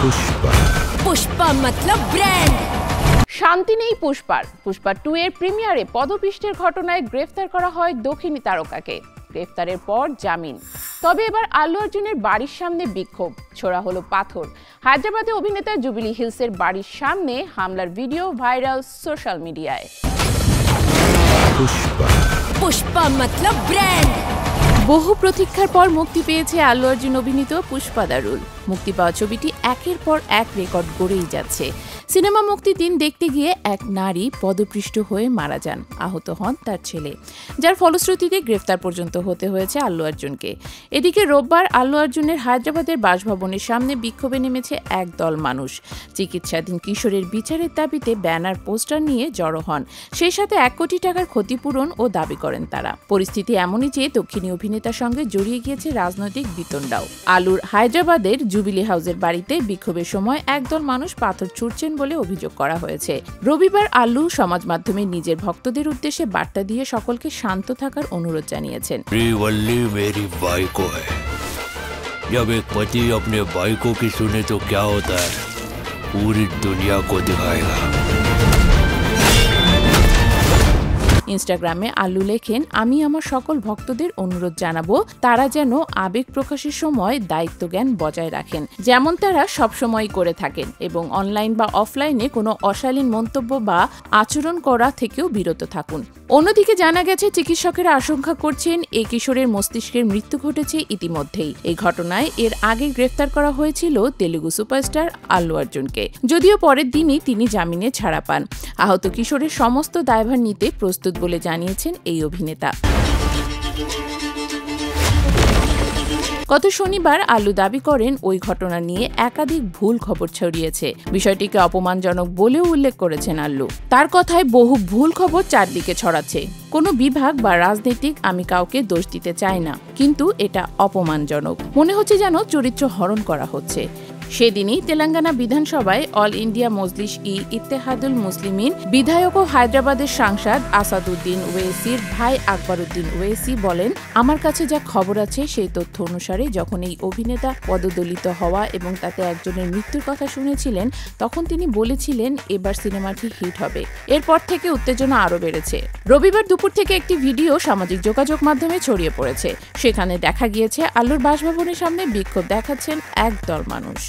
पुष्पा पुष्पा मतलब ब्रांड। শান্তি নেই পুষ্পার। পুষ্পা 2 এর প্রিমিয়ারে পদপিষ্টের ঘটনায় গ্রেফতার করা হয় দক্ষিণী তারকাকে। গ্রেফতারের পর জামিন। তবে এবার আল্লু অর্জুনের বাড়ির সামনে বিক্ষোভ, ছোড়া হলো পাথর। হায়দ্রাবাদে অভিনেতা জুবিলি হিলসের বাড়ির সামনে হামলার ভিডিও ভাইরাল সোশ্যাল মিডিয়ায়। पुष्पा পুষ্পা मतलब ব্র্যান্ড। বহু প্রতীক্ষার পর মুক্তি পেয়েছে আল্লু অর্জুন অভিনীত পুষ্পা দ্য রুল। মুক্তি পাওয়া ছবিটি একের পর এক রেকর্ড গড়েই যাচ্ছে। সিনেমা মুক্তির দিন দেখতে গিয়ে এক নারী পদপৃষ্ট হয়ে মারা যান, আহত হন তার ছেলে, যার ফলশ্রুতিতে গ্রেফতার পর্যন্ত হতে হয়েছে আল্লু অর্জুনকে। এদিকে রোববার আল্লু অর্জুনের হায়দ্রাবাদের বাসভবনের সামনে বিক্ষোভে নেমেছে একদল মানুষ। চিকিৎসাধীন কিশোরের বিচারের দাবিতে ব্যানার পোস্টার নিয়ে জড়ো হন। সেই সাথে 1 কোটি টাকার ক্ষতিপূরণ ও দাবি করেন তারা। পরিস্থিতি এমনই যে দক্ষিণী অভিনেতার সঙ্গে জড়িয়ে গিয়েছে রাজনৈতিক বিতণ্ডাও। আলুর হায়দ্রাবাদের জুবিলি হাউসের বাড়িতে বিক্ষোভের সময় একদল মানুষ পাথর ছুঁড়ছেন বলে অভিযোগ করা হয়েছে। রবিবার আল্লু সমাজ মাধ্যমে নিজের ভক্তদের উদ্দেশ্যে বার্তা দিয়ে সকলকে শান্ত থাকার অনুরোধ জানিয়েছেন। मेरी बाई को है। जब एक पति अपने बाई को की सुने तो क्या होता है, पूरी दुनिया को दिखाएगा। ইনস্টাগ্রামে আল্লু লেখেন, আমি আমার সকল ভক্তদের অনুরোধ জানাবো তারা যেন আবেগ প্রকাশের সময় দায়িত্বজ্ঞান বজায় রাখেন, যেমন তারা সবসময় করে থাকেন, এবং অনলাইন বা অফলাইনে কোনো অশালীন মন্তব্য বা আচরণ করা থেকেও বিরত থাকুন। অন্যদিকে জানা গেছে চিকিৎসকেরা আশঙ্কা করছেন এই কিশোরের মস্তিষ্কের মৃত্যু ঘটেছে ইতিমধ্যেই। এই ঘটনায় এর আগে গ্রেফতার করা হয়েছিল তেলুগু সুপারস্টার আল্লু অর্জুনকে, যদিও পরের দিনই তিনি জামিনে ছাড়া পান। আহত কিশোরের সমস্ত দায়ভার নিতে প্রস্তুত বলে জানিয়েছেন এই অভিনেতা। গত শনিবার আল্লু দাবি করেন ওই ঘটনা নিয়ে একাধিক ভুল খবর ছড়িয়েছে। বিষয়টিকে অপমানজনক বলেও উল্লেখ করেছেন আল্লু। তার কথায় বহু ভুল খবর চারদিকে ছড়াচ্ছে। কোনো বিভাগ বা রাজনীতিক আমি কাউকে দোষ দিতে চাই না, কিন্তু এটা অপমানজনক। মনে হচ্ছে যেন চরিত্র হরণ করা হচ্ছে। সেদিনই তেলেঙ্গানা বিধানসভায় অল ইন্ডিয়া মজলিস ই ইত্তেহাদুল মুসলিমিন বিধায়ক ও হায়দ্রাবাদের সাংসদ আসাদুদ্দিন ওয়েসির ভাই আকবরউদ্দিন ওয়েসি বলেন, আমার কাছে যা খবর আছে সেই তথ্য অনুসারে যখন এই অভিনেতা পদদলিত হওয়া এবং তাতে একজনের মৃত্যুর কথা শুনেছিলেন, তখন তিনি বলেছিলেন এবার সিনেমাটি হিট হবে। এরপর থেকে উত্তেজনা আরও বেড়েছে। রবিবার দুপুর থেকে একটি ভিডিও সামাজিক যোগাযোগ মাধ্যমে ছড়িয়ে পড়েছে। সেখানে দেখা গিয়েছে আল্লুর বাসভবনের সামনে বিক্ষোভ দেখাচ্ছেন একদল মানুষ।